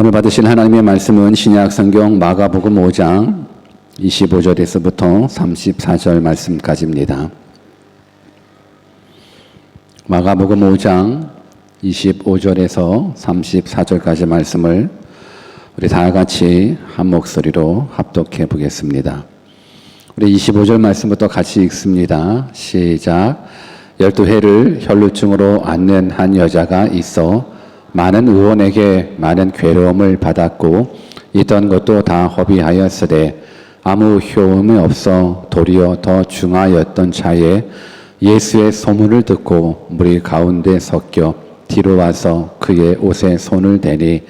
오늘 받으실 하나님의 말씀은 신약 성경 마가복음 5장 25절에서부터 34절 말씀까지입니다. 마가복음 5장 25절에서 34절까지 말씀을 우리 다 같이 한 목소리로 합독해 보겠습니다. 우리 25절 말씀부터 같이 읽습니다. 시작. 12해를 혈루증으로 앓는 한 여자가 있어 많은 의원에게 많은 괴로움을 받았고 있던 것도 다 허비하였으되 아무 효험이 없어 도리어 더 중하였던 차에 예수의 소문을 듣고 무리 가운데 섞여 뒤로 와서 그의 옷에 손을 대니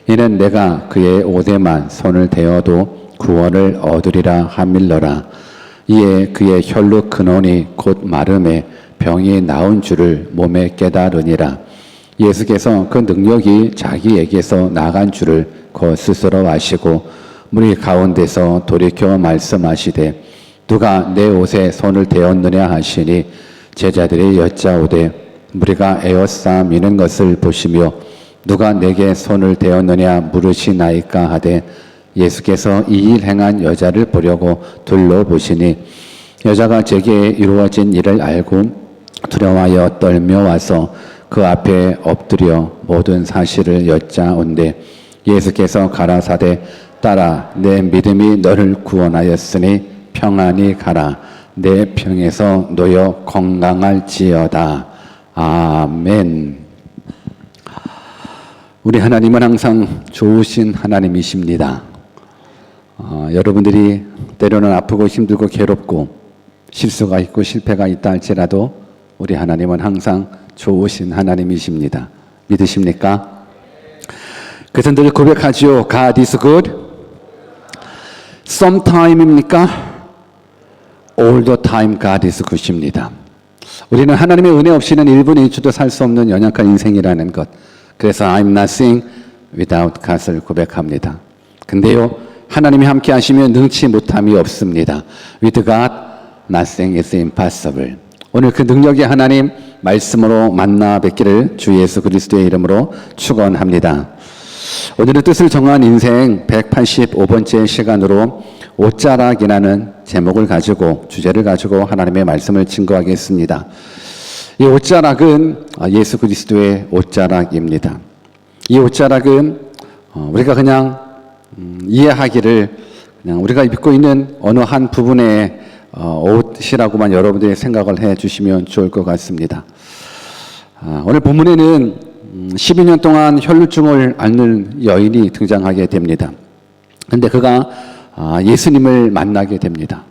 이는 내가 그의 옷에만 손을 대어도 구원을 얻으리라 하밀러라. 이에 그의 혈루 근원이 곧 마름에 병이 나은 줄을 몸에 깨달으니라. 예수께서 그 능력이 자기에게서 나간 줄을 곧 스스로 아시고 무리 가운데서 돌이켜 말씀하시되 누가 내 옷에 손을 대었느냐 하시니 제자들이 여짜오되 무리가 에워싸 미는 것을 보시며 누가 내게 손을 대었느냐 물으시나이까 하되 예수께서 이 일 행한 여자를 보려고 둘러보시니 여자가 제게 이루어진 일을 알고 두려워하여 떨며 와서 그 앞에 엎드려 모든 사실을 여짜온대 예수께서 가라사대 따라 내 믿음이 너를 구원하였으니 평안히 가라. 내 병에서 놓여 건강할지어다. 아멘. 우리 하나님은 항상 좋으신 하나님이십니다. 여러분들이 때로는 아프고 힘들고 괴롭고 실수가 있고 실패가 있다 할지라도 우리 하나님은 항상 좋으신 하나님이십니다. 믿으십니까? 그래서 늘 고백하지요. God is good. Sometime입니까? All the time God is good입니다. 우리는 하나님의 은혜 없이는 1분 1초도 살 수 없는 연약한 인생이라는 것. 그래서 I'm nothing without God을 고백합니다. 근데요, 하나님이 함께 하시면 능치 못함이 없습니다. With God, nothing is impossible. 오늘 그 능력의 하나님 말씀으로 만나 뵙기를 주 예수 그리스도의 이름으로 축원합니다. 오늘은 뜻을 정한 인생 185번째 시간으로 옷자락이라는 제목을 가지고 주제를 가지고 하나님의 말씀을 증거하겠습니다. 이 옷자락은 예수 그리스도의 옷자락입니다. 이 옷자락은 우리가 그냥 이해하기를 그냥 우리가 입고 있는 어느 한 부분의 옷이라고만 여러분들이 생각을 해 주시면 좋을 것 같습니다. 오늘 본문에는 12년 동안 혈루증을 앓는 여인이 등장하게 됩니다. 그런데 그가 예수님을 만나게 됩니다.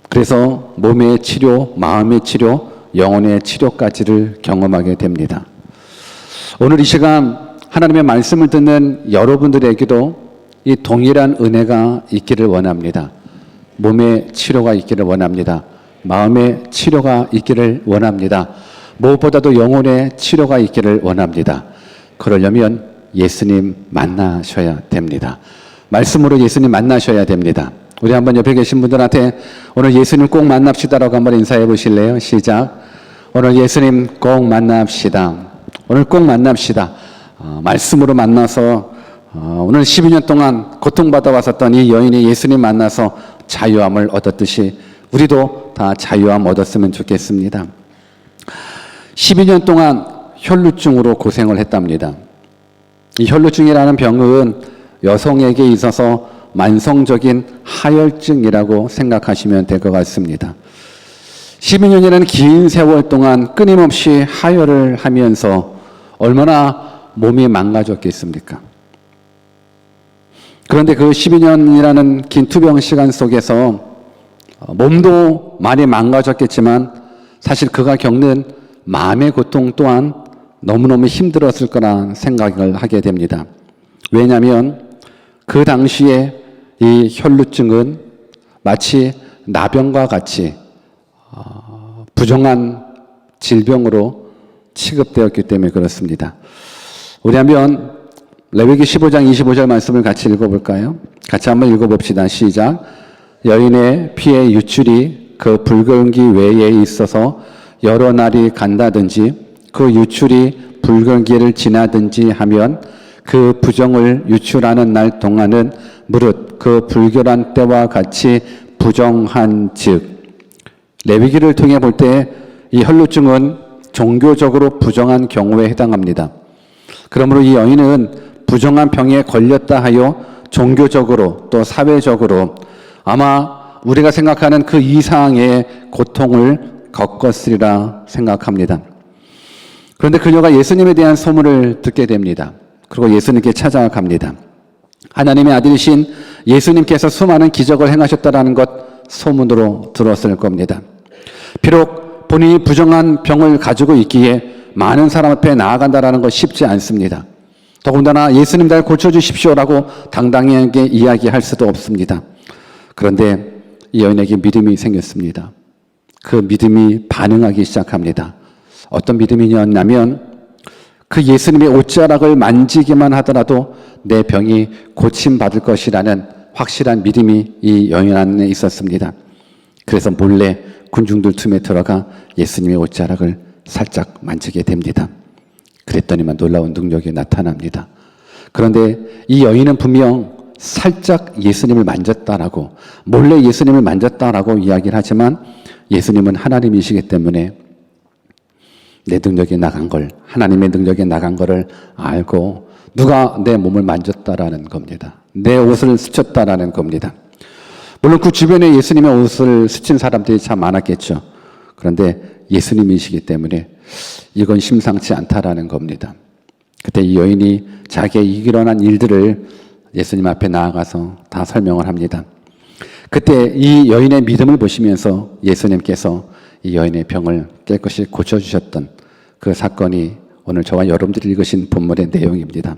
그래서 몸의 치료, 마음의 치료, 영혼의 치료까지를 경험하게 됩니다. 오늘 이 시간 하나님의 말씀을 듣는 여러분들에게도 이 동일한 은혜가 있기를 원합니다. 몸의 치료가 있기를 원합니다. 마음의 치료가 있기를 원합니다. 무엇보다도 영혼의 치료가 있기를 원합니다. 그러려면 예수님 만나셔야 됩니다. 말씀으로 예수님 만나셔야 됩니다. 우리 한번 옆에 계신 분들한테 오늘 예수님 꼭 만납시다라고 한번 인사해 보실래요? 시작. 오늘 예수님 꼭 만납시다. 오늘 꼭 만납시다. 말씀으로 만나서 오늘 12년 동안 고통받아 왔었던 이 여인이 예수님 만나서 자유함을 얻었듯이 우리도 다 자유함 얻었으면 좋겠습니다. 12년 동안 혈루증으로 고생을 했답니다. 이 혈루증이라는 병은 여성에게 있어서 만성적인 하혈증이라고 생각하시면 될 것 같습니다. 12년이라는 긴 세월 동안 끊임없이 하혈을 하면서 얼마나 몸이 망가졌겠습니까? 그런데 그 12년이라는 긴 투병 시간 속에서 몸도 많이 망가졌겠지만 사실 그가 겪는 마음의 고통 또한 너무너무 힘들었을 거라 생각을 하게 됩니다. 왜냐하면 그 당시에 이 혈루증은 마치 나병과 같이 부정한 질병으로 취급되었기 때문에 그렇습니다. 우리 한번 레위기 15장 25절 말씀을 같이 읽어볼까요? 같이 한번 읽어봅시다. 시작. 여인의 피의 유출이 그 불경기 외에 있어서 여러 날이 간다든지 그 유출이 불경기를 지나든지 하면 그 부정을 유출하는 날 동안은 무릇 그 불결한 때와 같이 부정한 즉. 레위기를 통해 볼 때 이 혈루증은 종교적으로 부정한 경우에 해당합니다. 그러므로 이 여인은 부정한 병에 걸렸다 하여 종교적으로 또 사회적으로 아마 우리가 생각하는 그 이상의 고통을 겪었으리라 생각합니다. 그런데 그녀가 예수님에 대한 소문을 듣게 됩니다. 그리고 예수님께 찾아갑니다. 하나님의 아들이신 예수님께서 수많은 기적을 행하셨다라는 것 소문으로 들었을 겁니다. 비록 본인이 부정한 병을 가지고 있기에 많은 사람 앞에 나아간다라는 것 쉽지 않습니다. 더군다나 예수님 날 고쳐주십시오라고 당당하게 이야기할 수도 없습니다. 그런데 이 여인에게 믿음이 생겼습니다. 그 믿음이 반응하기 시작합니다. 어떤 믿음이냐면 그 예수님의 옷자락을 만지기만 하더라도 내 병이 고침받을 것이라는 확실한 믿음이 이 여인 안에 있었습니다. 그래서 몰래 군중들 틈에 들어가 예수님의 옷자락을 살짝 만지게 됩니다. 그랬더니만 놀라운 능력이 나타납니다. 그런데 이 여인은 분명 살짝 예수님을 만졌다라고, 몰래 예수님을 만졌다라고 이야기를 하지만 예수님은 하나님이시기 때문에 내 능력이 나간 걸, 하나님의 능력이 나간 거를 알고 누가 내 몸을 만졌다라는 겁니다. 내 옷을 스쳤다라는 겁니다. 물론 그 주변에 예수님의 옷을 스친 사람들이 참 많았겠죠. 그런데 예수님이시기 때문에 이건 심상치 않다라는 겁니다. 그때 이 여인이 자기의 일어난 일들을 예수님 앞에 나아가서 다 설명을 합니다. 그때 이 여인의 믿음을 보시면서 예수님께서 이 여인의 병을 깨끗이 고쳐주셨던 그 사건이 오늘 저와 여러분들이 읽으신 본문의 내용입니다.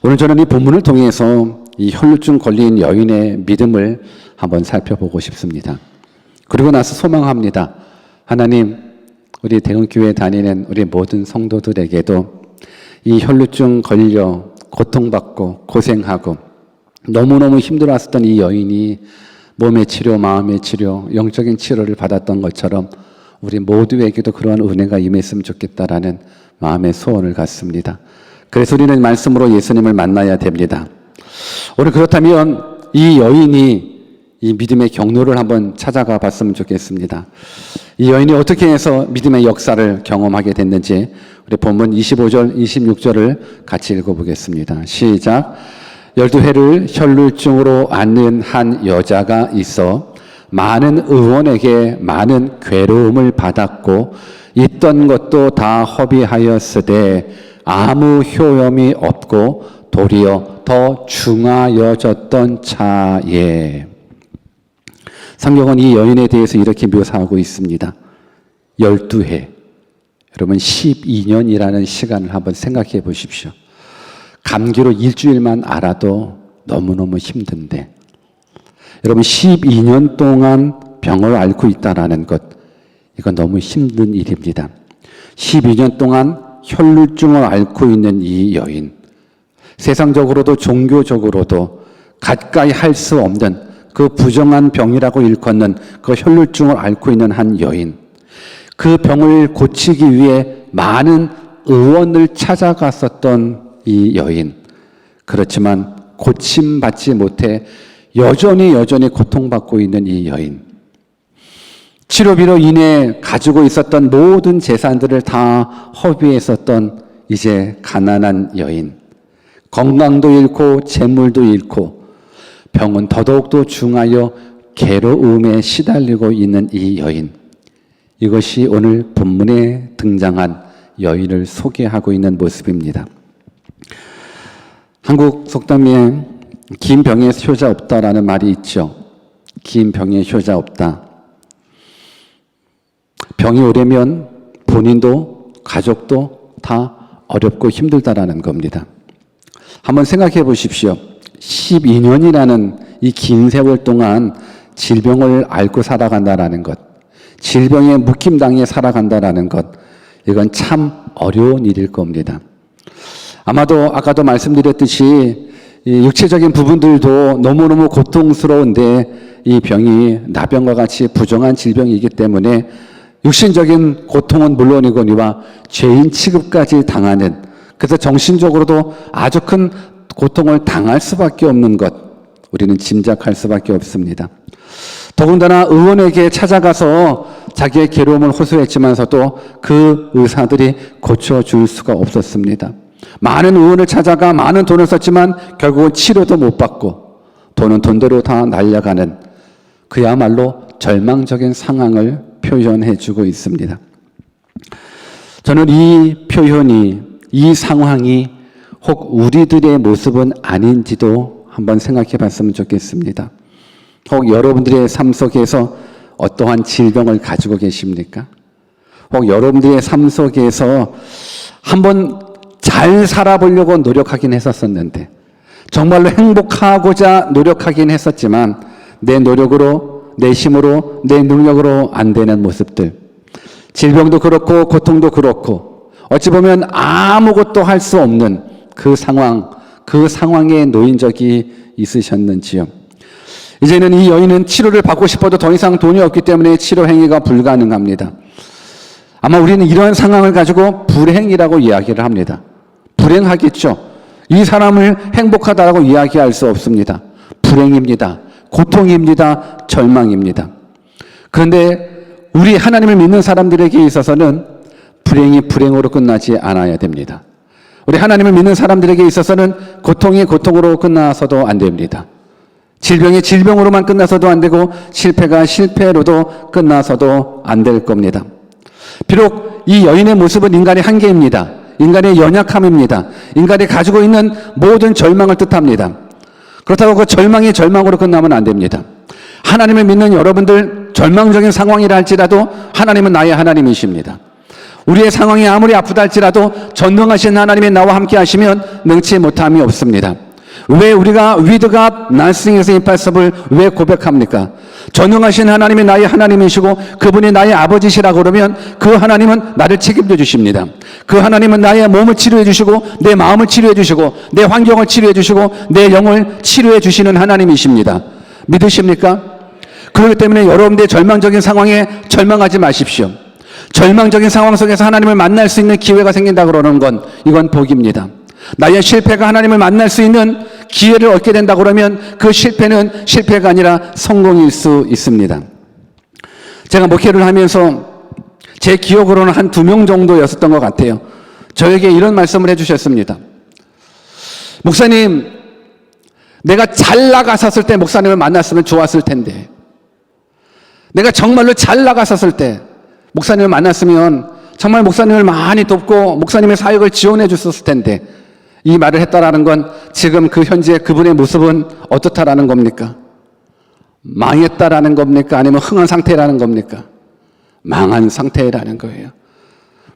오늘 저는 이 본문을 통해서 이 혈루증 걸린 여인의 믿음을 한번 살펴보고 싶습니다. 그리고 나서 소망합니다. 하나님, 우리 대흥교회 다니는 우리 모든 성도들에게도 이 혈루증 걸려 고통받고 고생하고 너무너무 힘들어했던 이 여인이 몸의 치료, 마음의 치료, 영적인 치료를 받았던 것처럼 우리 모두에게도 그러한 은혜가 임했으면 좋겠다라는 마음의 소원을 갖습니다. 그래서 우리는 말씀으로 예수님을 만나야 됩니다. 오늘 그렇다면 이 여인이 이 믿음의 경로를 한번 찾아가 봤으면 좋겠습니다. 이 여인이 어떻게 해서 믿음의 역사를 경험하게 됐는지 우리 본문 25절, 26절을 같이 읽어보겠습니다. 시작. 12해를 혈루증으로 앓는 한 여자가 있어 많은 의원에게 많은 괴로움을 받았고 있던 것도 다 허비하였으되 아무 효험이 없고 도리어 더 중하여졌던 차에. 성경은 이 여인에 대해서 이렇게 묘사하고 있습니다. 12해. 여러분 12년이라는 시간을 한번 생각해 보십시오. 감기로 일주일만 알아도 너무너무 힘든데 여러분 12년 동안 병을 앓고 있다는 것, 이건 너무 힘든 일입니다. 12년 동안 혈루증을 앓고 있는 이 여인, 세상적으로도 종교적으로도 가까이 할 수 없는 그 부정한 병이라고 일컫는 그 혈루증을 앓고 있는 한 여인, 그 병을 고치기 위해 많은 의원을 찾아갔었던 이 여인, 그렇지만 고침받지 못해 여전히 고통받고 있는 이 여인, 치료비로 인해 가지고 있었던 모든 재산들을 다 허비했었던 이제 가난한 여인, 건강도 잃고 재물도 잃고 병은 더더욱도 중하여 괴로움에 시달리고 있는 이 여인, 이것이 오늘 본문에 등장한 여인을 소개하고 있는 모습입니다. 한국 속담에 긴 병에 효자 없다라는 말이 있죠. 긴 병에 효자 없다. 병이 오려면 본인도 가족도 다 어렵고 힘들다라는 겁니다. 한번 생각해 보십시오. 12년이라는 이 긴 세월 동안 질병을 앓고 살아간다라는 것, 질병에 묶임당해 살아간다라는 것, 이건 참 어려운 일일 겁니다. 아마도 아까도 말씀드렸듯이 이 육체적인 부분들도 너무너무 고통스러운데 이 병이 나병과 같이 부정한 질병이기 때문에 육신적인 고통은 물론이거니와 죄인 취급까지 당하는 그래서 정신적으로도 아주 큰 고통을 당할 수밖에 없는 것, 우리는 짐작할 수밖에 없습니다. 더군다나 의원에게 찾아가서 자기의 괴로움을 호소했지만서도 그 의사들이 고쳐줄 수가 없었습니다. 많은 의원을 찾아가 많은 돈을 썼지만 결국은 치료도 못 받고 돈은 돈대로 다 날려가는 그야말로 절망적인 상황을 표현해주고 있습니다. 저는 이 표현이, 이 상황이 혹 우리들의 모습은 아닌지도 한번 생각해 봤으면 좋겠습니다. 혹 여러분들의 삶 속에서 어떠한 질병을 가지고 계십니까? 혹 여러분들의 삶 속에서 한번 잘 살아보려고 노력하긴 했었는데, 정말로 행복하고자 노력하긴 했었지만 내 노력으로, 내 힘으로, 내 능력으로 안 되는 모습들, 질병도 그렇고 고통도 그렇고 어찌 보면 아무것도 할 수 없는 그 상황, 그 상황에 놓인 적이 있으셨는지요? 이제는 이 여인은 치료를 받고 싶어도 더 이상 돈이 없기 때문에 치료 행위가 불가능합니다. 아마 우리는 이러한 상황을 가지고 불행이라고 이야기를 합니다. 불행하겠죠. 이 사람을 행복하다라고 이야기할 수 없습니다. 불행입니다. 고통입니다. 절망입니다. 그런데 우리 하나님을 믿는 사람들에게 있어서는 불행이 불행으로 끝나지 않아야 됩니다. 우리 하나님을 믿는 사람들에게 있어서는 고통이 고통으로 끝나서도 안 됩니다. 질병이 질병으로만 끝나서도 안 되고 실패가 실패로도 끝나서도 안 될 겁니다. 비록 이 여인의 모습은 인간의 한계입니다. 인간의 연약함입니다. 인간이 가지고 있는 모든 절망을 뜻합니다. 그렇다고 그 절망이 절망으로 끝나면 안 됩니다. 하나님을 믿는 여러분들, 절망적인 상황이라 할지라도 하나님은 나의 하나님이십니다. 우리의 상황이 아무리 아프다 할지라도 전능하신 하나님이 나와 함께 하시면 능치 못함이 없습니다. 왜 우리가 with God, nothing is impossible 왜 고백합니까? 전능하신 하나님이 나의 하나님이시고 그분이 나의 아버지시라고 그러면 그 하나님은 나를 책임져 주십니다. 그 하나님은 나의 몸을 치료해 주시고 내 마음을 치료해 주시고 내 환경을 치료해 주시고 내 영을 치료해 주시는 하나님이십니다. 믿으십니까? 그렇기 때문에 여러분들의 절망적인 상황에 절망하지 마십시오. 절망적인 상황 속에서 하나님을 만날 수 있는 기회가 생긴다 그러는 건 이건 복입니다. 나의 실패가 하나님을 만날 수 있는 기회를 얻게 된다 그러면 그 실패는 실패가 아니라 성공일 수 있습니다. 제가 목회를 하면서 제 기억으로는 한 2명 정도였었던 것 같아요. 저에게 이런 말씀을 해주셨습니다. 목사님, 내가 잘 나갔었을 때 목사님을 만났으면 좋았을 텐데, 내가 정말로 잘 나갔었을 때 목사님을 만났으면 정말 목사님을 많이 돕고 목사님의 사역을 지원해 줬었을 텐데, 이 말을 했다라는 건 지금 그 현재 그분의 모습은 어떻다라는 겁니까? 망했다라는 겁니까? 아니면 흥한 상태라는 겁니까? 망한 상태라는 거예요.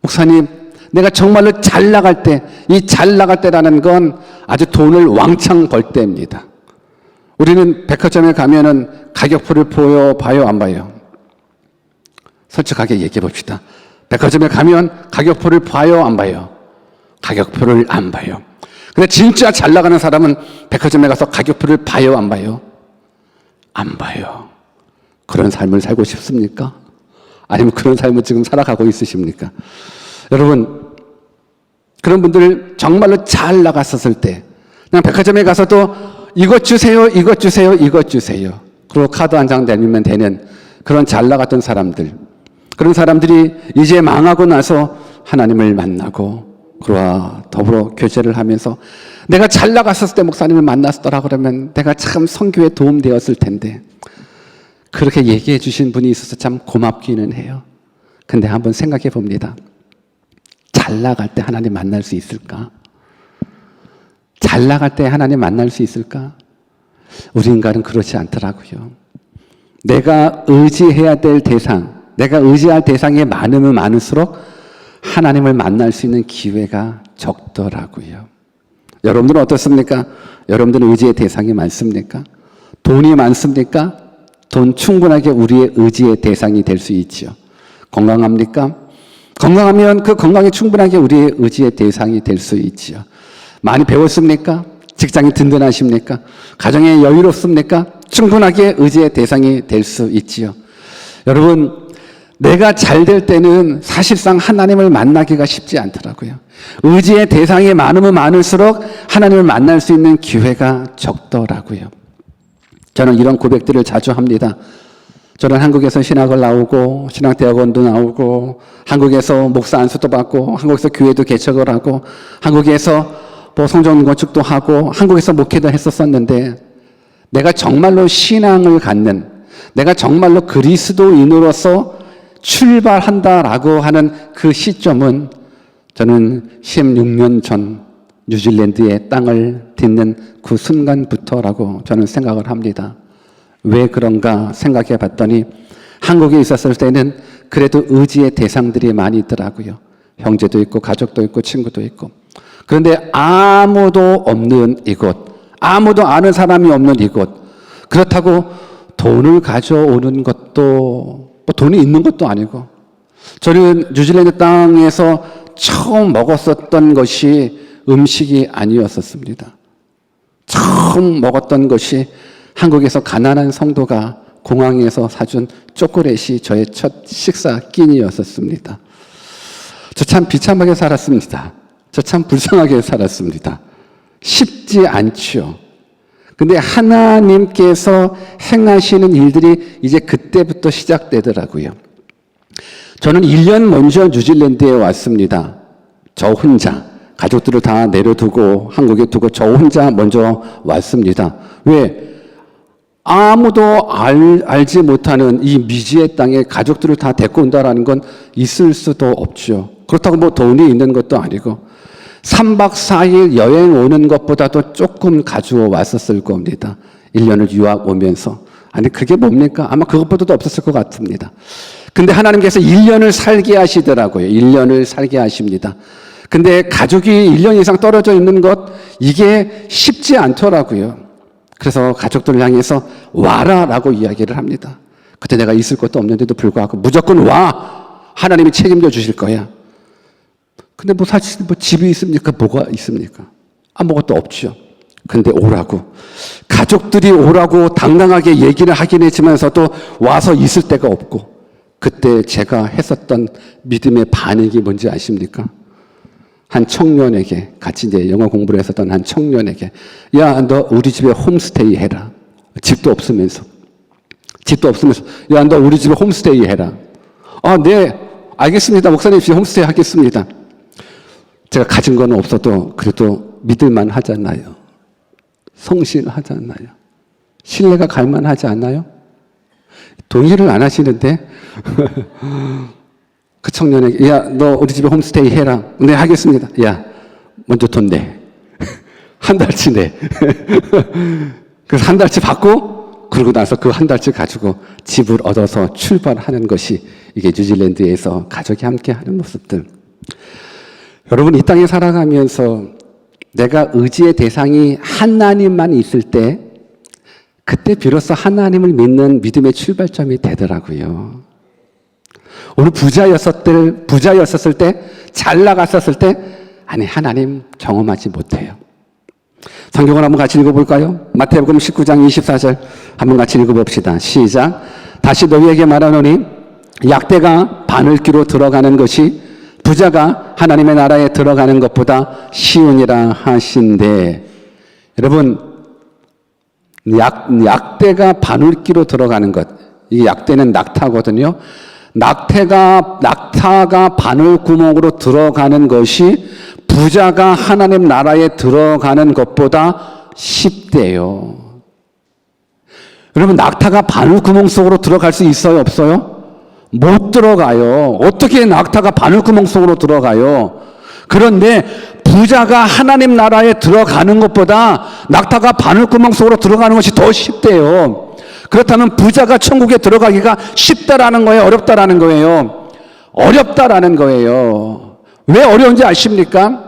목사님, 내가 정말로 잘 나갈 때, 이 잘 나갈 때라는 건 아주 돈을 왕창 벌 때입니다. 우리는 백화점에 가면은 가격표를 봐요, 안 봐요? 솔직하게 얘기해 봅시다. 백화점에 가면 가격표를 봐요, 안 봐요? 가격표를 안 봐요. 근데 진짜 잘 나가는 사람은 백화점에 가서 가격표를 봐요, 안 봐요? 안 봐요. 그런 삶을 살고 싶습니까? 아니면 그런 삶을 지금 살아가고 있으십니까? 여러분, 그런 분들 정말로 잘 나갔었을 때 그냥 백화점에 가서도 이것 주세요, 이것 주세요, 이것 주세요. 그리고 카드 한 장 내밀면 되는 그런 잘 나갔던 사람들, 그런 사람들이 이제 망하고 나서 하나님을 만나고 그와 더불어 교제를 하면서 내가 잘 나갔었을 때 목사님을 만났더라 그러면 내가 참 선교에 도움되었을 텐데, 그렇게 얘기해 주신 분이 있어서 참 고맙기는 해요. 근데 한번 생각해 봅니다. 잘 나갈 때 하나님 만날 수 있을까? 잘 나갈 때 하나님 만날 수 있을까? 우리 인간은 그렇지 않더라고요. 내가 의지해야 될 대상, 내가 의지할 대상이 많으면 많을수록 하나님을 만날 수 있는 기회가 적더라고요. 여러분들은 어떻습니까? 여러분들은 의지의 대상이 많습니까? 돈이 많습니까? 돈 충분하게 우리의 의지의 대상이 될 수 있죠. 건강합니까? 건강하면 그 건강이 충분하게 우리의 의지의 대상이 될 수 있죠. 많이 배웠습니까? 직장이 든든하십니까? 가정에 여유롭습니까? 충분하게 의지의 대상이 될 수 있지요. 여러분, 내가 잘 될 때는 사실상 하나님을 만나기가 쉽지 않더라고요. 의지의 대상이 많으면 많을수록 하나님을 만날 수 있는 기회가 적더라고요. 저는 이런 고백들을 자주 합니다. 저는 한국에서 신학을 나오고 신학대학원도 나오고 한국에서 목사 안수도 받고 한국에서 교회도 개척을 하고 한국에서 성전 건축도 하고 한국에서 목회도 했었었는데 내가 정말로 신앙을 갖는, 내가 정말로 그리스도인으로서 출발한다라고 하는 그 시점은 저는 16년 전 뉴질랜드의 땅을 딛는 그 순간부터라고 저는 생각을 합니다. 왜 그런가 생각해 봤더니 한국에 있었을 때는 그래도 의지의 대상들이 많이 있더라고요. 형제도 있고 가족도 있고 친구도 있고. 그런데 아무도 없는 이곳, 아무도 아는 사람이 없는 이곳, 그렇다고 돈을 가져오는 것도 돈이 있는 것도 아니고, 저는 뉴질랜드 땅에서 처음 먹었었던 것이 음식이 아니었었습니다. 처음 먹었던 것이 한국에서 가난한 성도가 공항에서 사준 초콜릿이 저의 첫 식사 끼니였었습니다. 저 참 비참하게 살았습니다. 저 참 불쌍하게 살았습니다. 쉽지 않죠. 근데 하나님께서 행하시는 일들이 이제 그때부터 시작되더라고요. 저는 1년 먼저 뉴질랜드에 왔습니다. 저 혼자. 가족들을 다 내려두고 한국에 두고 저 혼자 먼저 왔습니다. 왜? 아무도 알지 못하는 이 미지의 땅에 가족들을 다 데리고 온다라는 건 있을 수도 없죠. 그렇다고 돈이 있는 것도 아니고 3박 4일 여행 오는 것보다도 조금 가지고 왔었을 겁니다. 1년을 유학 오면서. 아니 그게 뭡니까? 아마 그것보다도 없었을 것 같습니다. 근데 하나님께서 1년을 살게 하시더라고요. 1년을 살게 하십니다. 근데 가족이 1년 이상 떨어져 있는 것, 이게 쉽지 않더라고요. 그래서 가족들을 향해서 와라라고 이야기를 합니다. 그때 내가 있을 것도 없는데도 불구하고 무조건 와! 하나님이 책임져 주실 거야. 근데 사실 집이 있습니까? 뭐가 있습니까? 아무것도 없죠. 근데 오라고. 가족들이 오라고 당당하게 얘기를 하긴 했지만서도 와서 있을 데가 없고, 그때 제가 했었던 믿음의 반응이 뭔지 아십니까? 한 청년에게, 같이 이제 영어 공부를 했었던 한 청년에게, 야, 너 우리 집에 홈스테이 해라. 집도 없으면서. 야, 너 우리 집에 홈스테이 해라. 아, 네, 알겠습니다. 목사님, 홈스테이 하겠습니다. 제가 가진 건 없어도 그래도 믿을만 하잖아요. 성실하잖아요. 신뢰가 갈만하지 않나요? 동의를 안 하시는데 그 청년에게, 야, 너 우리 집에 홈스테이 해라. 네, 하겠습니다. 야, 먼저 돈 내. 한 달치 내. 그래서 한 달치 받고, 그러고 나서 그 한 달치 가지고 집을 얻어서 출발하는 것이 이게 뉴질랜드에서 가족이 함께 하는 모습들. 여러분, 이 땅에 살아가면서 내가 의지의 대상이 하나님만 있을 때, 그때 비로소 하나님을 믿는 믿음의 출발점이 되더라고요. 오늘 부자였었을 때, 잘 나갔었을 때, 아니, 하나님 경험하지 못해요. 성경을 한번 같이 읽어볼까요? 마태복음 19장 24절 한번 같이 읽어봅시다. 시작. 다시 너희에게 말하노니 약대가 바늘귀로 들어가는 것이 부자가 하나님의 나라에 들어가는 것보다 쉬우니라 하신대. 여러분, 약대가 바늘귀로 들어가는 것, 이 약대는 낙타거든요. 낙타가 바늘구멍으로 들어가는 것이 부자가 하나님 나라에 들어가는 것보다 쉽대요. 여러분, 낙타가 바늘구멍 속으로 들어갈 수 있어요, 없어요? 못 들어가요. 어떻게 낙타가 바늘구멍 속으로 들어가요? 그런데 부자가 하나님 나라에 들어가는 것보다 낙타가 바늘구멍 속으로 들어가는 것이 더 쉽대요. 그렇다면 부자가 천국에 들어가기가 쉽다라는 거예요? 어렵다라는 거예요? 어렵다라는 거예요. 왜 어려운지 아십니까?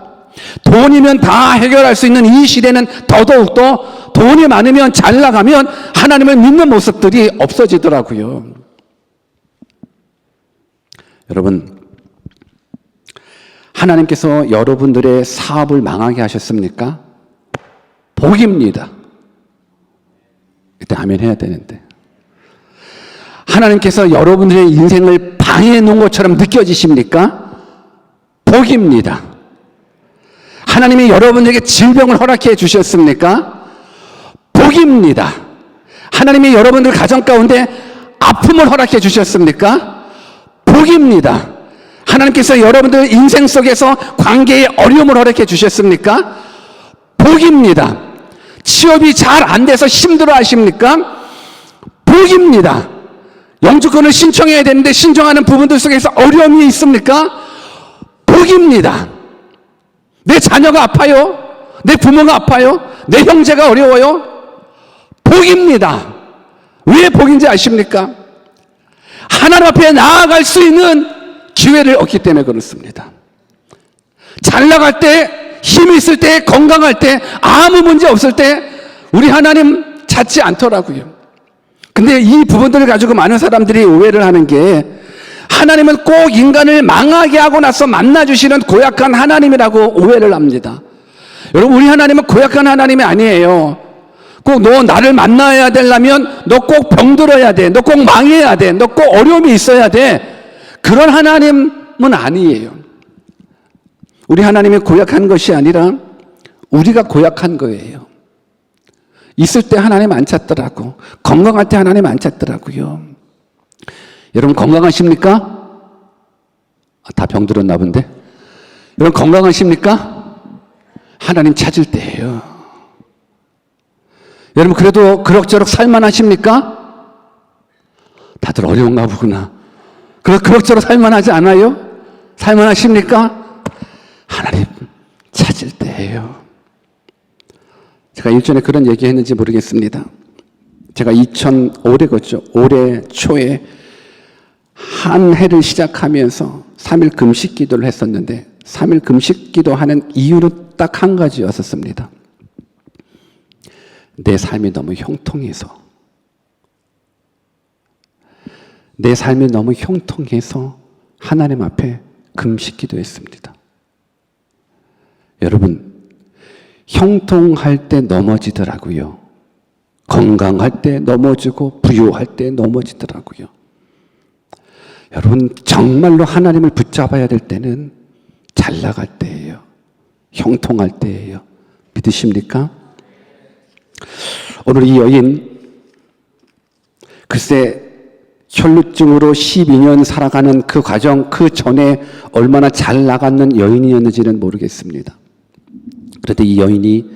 돈이면 다 해결할 수 있는 이 시대는 더더욱더 돈이 많으면 잘 나가면 하나님을 믿는 모습들이 없어지더라고요. 여러분, 하나님께서 여러분들의 사업을 망하게 하셨습니까? 복입니다. 이때 아멘 해야 되는데. 하나님께서 여러분들의 인생을 당해 놓은 것처럼 느껴지십니까? 복입니다. 하나님이 여러분에게 질병을 허락해 주셨습니까? 복입니다. 하나님이 여러분들 가정 가운데 아픔을 허락해 주셨습니까? 복입니다. 하나님께서 여러분들 인생 속에서 관계에 어려움을 허락해 주셨습니까? 복입니다. 취업이 잘 안 돼서 힘들어 하십니까? 복입니다. 영주권을 신청해야 되는데 신청하는 부분들 속에서 어려움이 있습니까? 복입니다. 내 자녀가 아파요? 내 부모가 아파요? 내 형제가 어려워요? 복입니다. 왜 복인지 아십니까? 하나님 앞에 나아갈 수 있는 기회를 얻기 때문에 그렇습니다. 잘 나갈 때, 힘이 있을 때, 건강할 때, 아무 문제 없을 때 우리 하나님 찾지 않더라고요. 근데 이 부분들을 가지고 많은 사람들이 오해를 하는 게, 하나님은 꼭 인간을 망하게 하고 나서 만나주시는 고약한 하나님이라고 오해를 합니다. 여러분, 우리 하나님은 고약한 하나님이 아니에요. 꼭 너 나를 만나야 되려면 너 꼭 병들어야 돼. 너 꼭 망해야 돼. 너 꼭 어려움이 있어야 돼. 그런 하나님은 아니에요. 우리 하나님이 고약한 것이 아니라 우리가 고약한 거예요. 있을 때 하나님 안 찾더라고. 건강할 때 하나님 안 찾더라고요. 여러분 건강하십니까? 다 병들었나 본데. 여러분 건강하십니까? 하나님 찾을 때예요. 여러분 그래도 그럭저럭 살만하십니까? 다들 어려운가 보구나. 그럭저럭 살만하지 않아요? 살만하십니까? 하나님 찾을 때예요. 제가 일전에 그런 얘기 했는지 모르겠습니다. 제가 올해겠죠. 올해 초에 한 해를 시작하면서 3일 금식 기도를 했었는데 3일 금식 기도하는 이유는 딱 한 가지였었습니다. 내 삶이 너무 형통해서 하나님 앞에 금식 기도했습니다. 여러분 형통할 때 넘어지더라고요. 건강할 때 넘어지고 부유할 때 넘어지더라고요. 여러분 정말로 하나님을 붙잡아야 될 때는 잘 나갈 때예요. 형통할 때예요. 믿으십니까? 오늘 이 여인 글쎄 혈루증으로 12년 살아가는 그 과정 그 전에 얼마나 잘 나가는 여인이었는지는 모르겠습니다. 그런데 이 여인이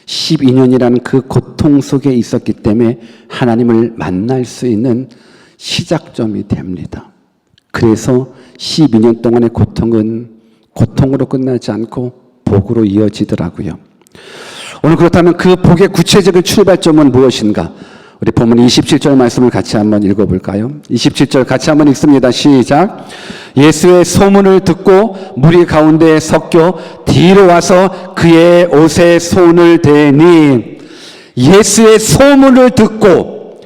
12년이라는 그 고통 속에 있었기 때문에 하나님을 만날 수 있는 시작점이 됩니다. 그래서 12년 동안의 고통은 고통으로 끝나지 않고 복으로 이어지더라고요. 오늘 그렇다면 그 복의 구체적인 출발점은 무엇인가? 우리 본문 27절 말씀을 같이 한번 읽어볼까요? 27절 같이 한번 읽습니다. 시작. 예수의 소문을 듣고 무리 가운데 섞여 뒤로 와서 그의 옷에 손을 대니 예수의 소문을 듣고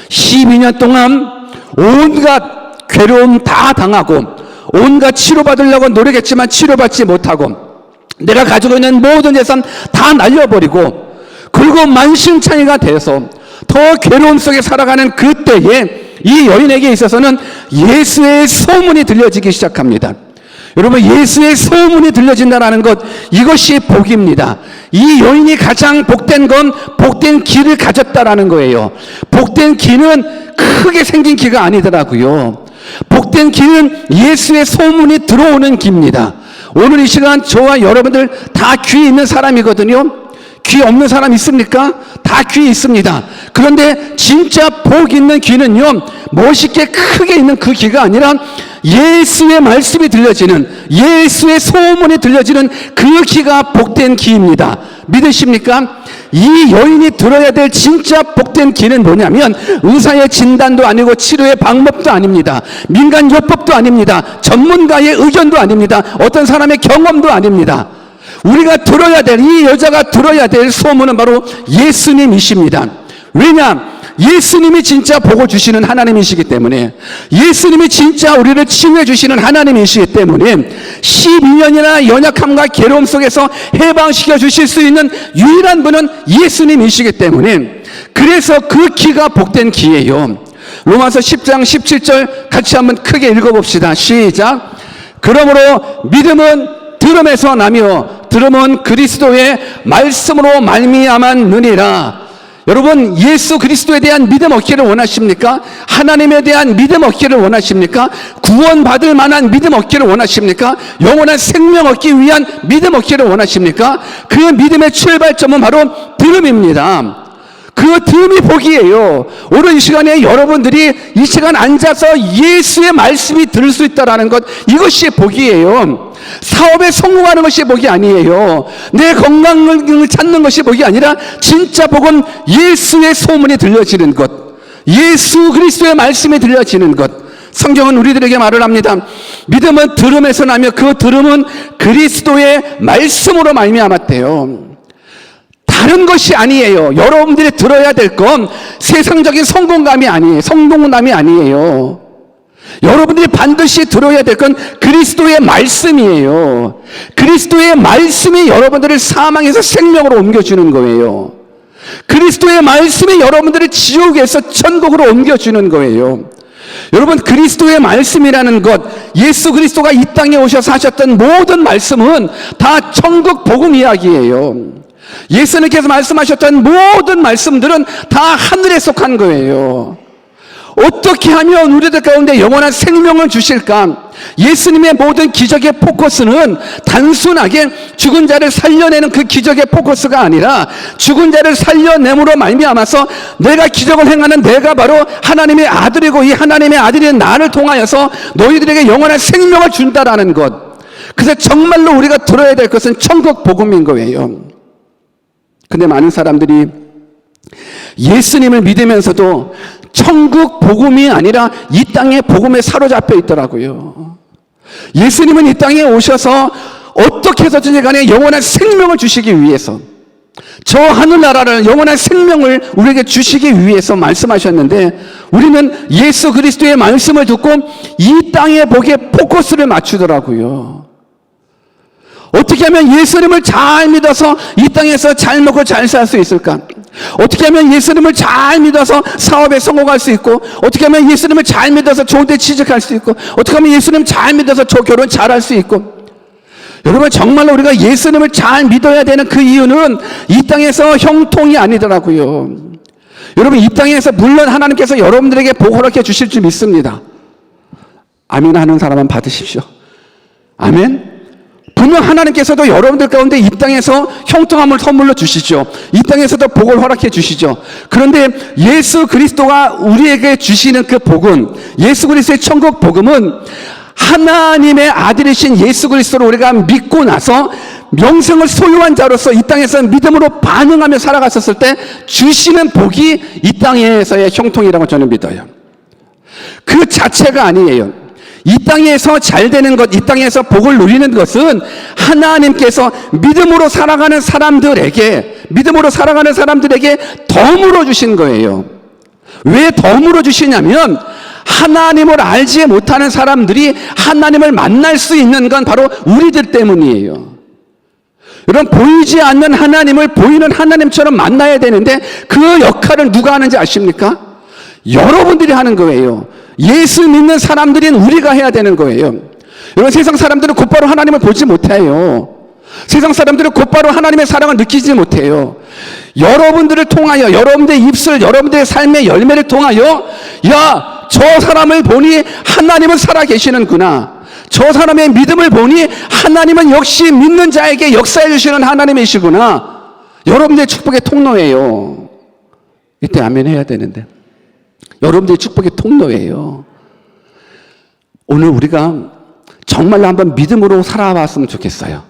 12년 동안 온갖 괴로움 다 당하고 온갖 치료받으려고 노력했지만 치료받지 못하고 내가 가지고 있는 모든 재산 다 날려버리고 그리고 만신창이가 돼서 더 괴로움 속에 살아가는 그때에 이 여인에게 있어서는 예수의 소문이 들려지기 시작합니다. 여러분 예수의 소문이 들려진다는 것 이것이 복입니다. 이 여인이 가장 복된 건 복된 기를 가졌다라는 거예요. 복된 기는 크게 생긴 기가 아니더라고요. 복된 기는 예수의 소문이 들어오는 기입니다. 오늘 이 시간 저와 여러분들 다 귀 있는 사람이거든요. 귀 없는 사람 있습니까? 다 귀 있습니다. 그런데 진짜 복 있는 귀는요, 멋있게 크게 있는 그 귀가 아니라 예수의 말씀이 들려지는, 예수의 소문이 들려지는 그 귀가 복된 귀입니다. 믿으십니까? 이 여인이 들어야 될 진짜 복된 귀는 뭐냐면 의사의 진단도 아니고 치료의 방법도 아닙니다. 민간 요법도 아닙니다. 전문가의 의견도 아닙니다. 어떤 사람의 경험도 아닙니다. 우리가 들어야 될, 이 여자가 들어야 될 소문은 바로 예수님이십니다. 왜냐? 예수님이 진짜 복을 주시는 하나님이시기 때문에, 예수님이 진짜 우리를 치유해 주시는 하나님이시기 때문에 12년이나 연약함과 괴로움 속에서 해방시켜 주실 수 있는 유일한 분은 예수님이시기 때문에, 그래서 그 기가 복된 기예요. 로마서 10장 17절 같이 한번 크게 읽어봅시다. 시작. 그러므로 믿음은 들음에서 나며 들음은 그리스도의 말씀으로 말미암았느니라. 여러분, 예수 그리스도에 대한 믿음 얻기를 원하십니까? 하나님에 대한 믿음 얻기를 원하십니까? 구원받을 만한 믿음 얻기를 원하십니까? 영원한 생명 얻기 위한 믿음 얻기를 원하십니까? 그 믿음의 출발점은 바로 들음입니다. 그 들음이 복이에요. 오늘 이 시간에 여러분들이 이 시간 앉아서 예수의 말씀이 들을 수 있다는 것, 이것이 복이에요. 사업에 성공하는 것이 복이 아니에요. 내 건강을 찾는 것이 복이 아니라 진짜 복은 예수의 소문이 들려지는 것, 예수 그리스도의 말씀이 들려지는 것. 성경은 우리들에게 말을 합니다. 믿음은 들음에서 나며 그 들음은 그리스도의 말씀으로 말미암았대요. 다른 것이 아니에요. 여러분들이 들어야 될 건 세상적인 성공감이 아니에요. 성공감이 아니에요. 여러분들이 반드시 들어야 될 건 그리스도의 말씀이에요. 그리스도의 말씀이 여러분들을 사망에서 생명으로 옮겨주는 거예요. 그리스도의 말씀이 여러분들을 지옥에서 천국으로 옮겨주는 거예요. 여러분, 그리스도의 말씀이라는 것, 예수 그리스도가 이 땅에 오셔서 하셨던 모든 말씀은 다 천국 복음 이야기예요. 예수님께서 말씀하셨던 모든 말씀들은 다 하늘에 속한 거예요. 어떻게 하면 우리들 가운데 영원한 생명을 주실까? 예수님의 모든 기적의 포커스는 단순하게 죽은 자를 살려내는 그 기적의 포커스가 아니라 죽은 자를 살려냄으로 말미암아서 내가 기적을 행하는 내가 바로 하나님의 아들이고 이 하나님의 아들인 나를 통하여서 너희들에게 영원한 생명을 준다라는 것. 그래서 정말로 우리가 들어야 될 것은 천국 복음인 거예요. 근데 많은 사람들이 예수님을 믿으면서도 천국 복음이 아니라 이 땅의 복음에 사로잡혀 있더라고요. 예수님은 이 땅에 오셔서 어떻게 해서든지 간에 영원한 생명을 주시기 위해서, 저 하늘나라를 영원한 생명을 우리에게 주시기 위해서 말씀하셨는데, 우리는 예수 그리스도의 말씀을 듣고 이 땅의 복에 포커스를 맞추더라고요. 어떻게 하면 예수님을 잘 믿어서 이 땅에서 잘 먹고 잘 살 수 있을까? 어떻게 하면 예수님을 잘 믿어서 사업에 성공할 수 있고, 어떻게 하면 예수님을 잘 믿어서 좋은 데 취직할 수 있고, 어떻게 하면 예수님 잘 믿어서 결혼 잘할 수 있고. 여러분, 정말로 우리가 예수님을 잘 믿어야 되는 그 이유는 이 땅에서 형통이 아니더라고요. 여러분, 이 땅에서 물론 하나님께서 여러분들에게 복 허락해 주실 줄 믿습니다. 아멘 하는 사람만 받으십시오. 아멘. 분명 하나님께서도 여러분들 가운데 이 땅에서 형통함을 선물로 주시죠. 이 땅에서도 복을 허락해 주시죠. 그런데 예수 그리스도가 우리에게 주시는 그 복은, 예수 그리스도의 천국 복음은 하나님의 아들이신 예수 그리스도를 우리가 믿고 나서 영생을 소유한 자로서 이 땅에서 믿음으로 반응하며 살아갔었을 때 주시는 복이 이 땅에서의 형통이라고 저는 믿어요. 그 자체가 아니에요. 이 땅에서 잘 되는 것, 이 땅에서 복을 누리는 것은 하나님께서 믿음으로 살아가는 사람들에게 덤으로 주신 거예요. 왜 덤으로 주시냐면, 하나님을 알지 못하는 사람들이 하나님을 만날 수 있는 건 바로 우리들 때문이에요. 여러분, 보이지 않는 하나님을 보이는 하나님처럼 만나야 되는데 그 역할을 누가 하는지 아십니까? 여러분들이 하는 거예요. 예수 믿는 사람들인 우리가 해야 되는 거예요. 여러분, 세상 사람들은 곧바로 하나님을 보지 못해요. 세상 사람들은 곧바로 하나님의 사랑을 느끼지 못해요. 여러분들을 통하여, 여러분들의 입술, 여러분들의 삶의 열매를 통하여, 야, 저 사람을 보니 하나님은 살아계시는구나, 저 사람의 믿음을 보니 하나님은 역시 믿는 자에게 역사해 주시는 하나님이시구나, 여러분들의 축복의 통로예요. 이때 아멘 해야 되는데, 여러분들의 축복의 통로예요. 오늘 우리가 정말로 한번 믿음으로 살아봤으면 좋겠어요.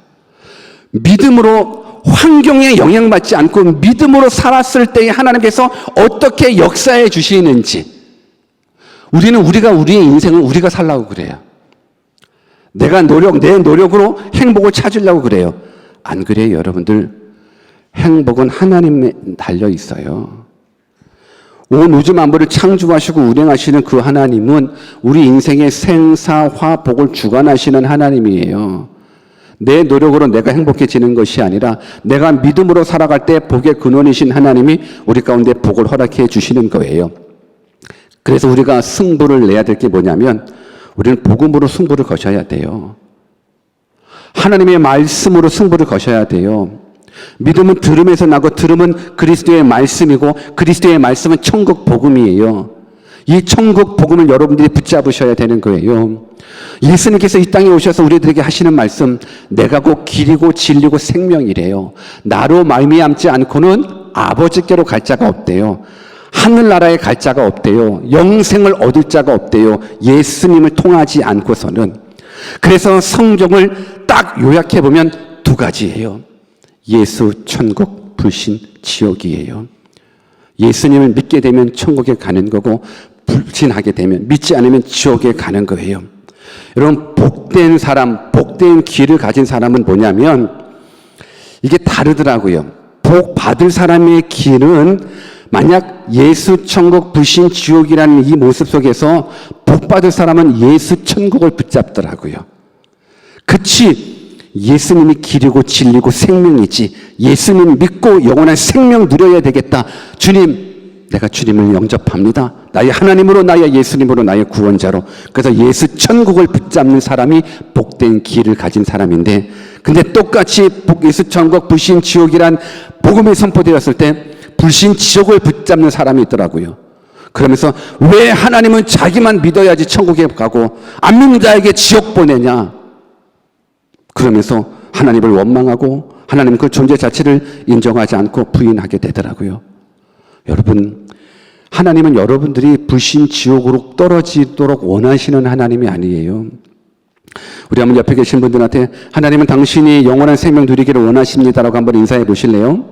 믿음으로 환경에 영향받지 않고 믿음으로 살았을 때 하나님께서 어떻게 역사해 주시는지. 우리가 우리의 인생을 우리가 살라고 그래요. 내 노력으로 행복을 찾으려고 그래요. 안 그래요, 여러분들? 행복은 하나님에 달려 있어요. 온 우주 만물을 창조하시고 운행하시는 그 하나님은 우리 인생의 생사화복을 주관하시는 하나님이에요. 내 노력으로 내가 행복해지는 것이 아니라 내가 믿음으로 살아갈 때 복의 근원이신 하나님이 우리 가운데 복을 허락해 주시는 거예요. 그래서 우리가 승부를 내야 될 게 뭐냐면 우리는 복음으로 승부를 거셔야 돼요. 하나님의 말씀으로 승부를 거셔야 돼요. 믿음은 들음에서 나고 들음은 그리스도의 말씀이고 그리스도의 말씀은 천국 복음이에요. 이 천국 복음을 여러분들이 붙잡으셔야 되는 거예요. 예수님께서 이 땅에 오셔서 우리들에게 하시는 말씀, 내가 곧 길이고 진리고 생명이래요. 나로 말미암지 않고는 아버지께로 갈 자가 없대요. 하늘나라에 갈 자가 없대요. 영생을 얻을 자가 없대요. 예수님을 통하지 않고서는. 그래서 성경을 딱 요약해보면 두 가지예요. 예수, 천국, 불신, 지옥이에요. 예수님을 믿게 되면 천국에 가는 거고 불신하게 되면, 믿지 않으면 지옥에 가는 거예요. 여러분, 복된 사람, 복된 길을 가진 사람은 뭐냐면 이게 다르더라고요. 복 받을 사람의 길은 만약 예수, 천국, 불신, 지옥이라는 이 모습 속에서 복 받을 사람은 예수, 천국을 붙잡더라고요. 그치, 예수님이 길이고 진리고 생명이지, 예수님 믿고 영원한 생명 누려야 되겠다. 주님, 내가 주님을 영접합니다. 나의 하나님으로, 나의 예수님으로, 나의 구원자로. 그래서 예수 천국을 붙잡는 사람이 복된 길을 가진 사람인데, 근데 똑같이 예수 천국, 불신, 지옥이란 복음이 선포되었을 때 불신, 지옥을 붙잡는 사람이 있더라고요. 그러면서 왜 하나님은 자기만 믿어야지 천국에 가고 안 믿는 자에게 지옥 보내냐? 그러면서 하나님을 원망하고 하나님 그 존재 자체를 인정하지 않고 부인하게 되더라고요. 여러분, 하나님은 여러분들이 불신 지옥으로 떨어지도록 원하시는 하나님이 아니에요. 우리 한번 옆에 계신 분들한테 하나님은 당신이 영원한 생명 누리기를 원하십니다라고 한번 인사해 보실래요?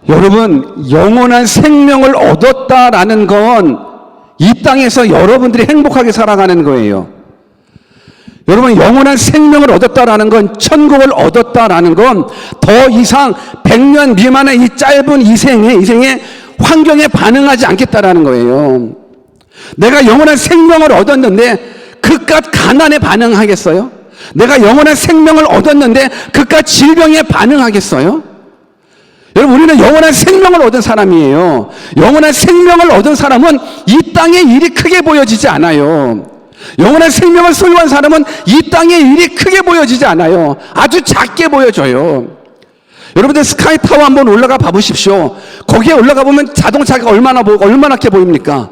여러분, 영원한 생명을 얻었다라는 건 이 땅에서 여러분들이 행복하게 살아가는 거예요. 여러분, 영원한 생명을 얻었다라는 건, 천국을 얻었다라는 건 더 이상 100년 미만의 이 짧은 이생에 환경에 반응하지 않겠다라는 거예요. 내가 영원한 생명을 얻었는데 그깟 가난에 반응하겠어요? 내가 영원한 생명을 얻었는데 그깟 질병에 반응하겠어요? 여러분, 우리는 영원한 생명을 얻은 사람이에요. 영원한 생명을 얻은 사람은 이 땅의 일이 크게 보여지지 않아요. 영원한 생명을 소유한 사람은 이 땅의 일이 크게 보여지지 않아요. 아주 작게 보여져요. 여러분들 스카이타워 한번 올라가 봐보십시오. 거기에 올라가 보면 자동차가 얼마나게 보입니까?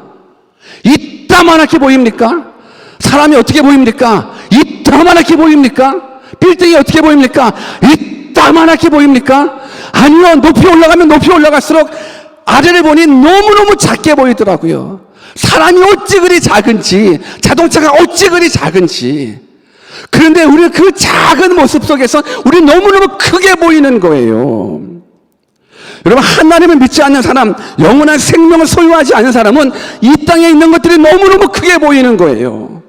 이따만하게 보입니까? 사람이 어떻게 보입니까? 이따만하게 보입니까? 빌딩이 어떻게 보입니까? 이따만하게 보입니까? 아니요, 높이 올라가면 높이 올라갈수록 아래를 보니 너무너무 작게 보이더라고요. 사람이 어찌 그리 작은지, 자동차가 어찌 그리 작은지. 그런데 우리는 그 작은 모습 속에서 우리 너무너무 크게 보이는 거예요. 여러분, 하나님을 믿지 않는 사람, 영원한 생명을 소유하지 않는 사람은 이 땅에 있는 것들이 너무너무 크게 보이는 거예요.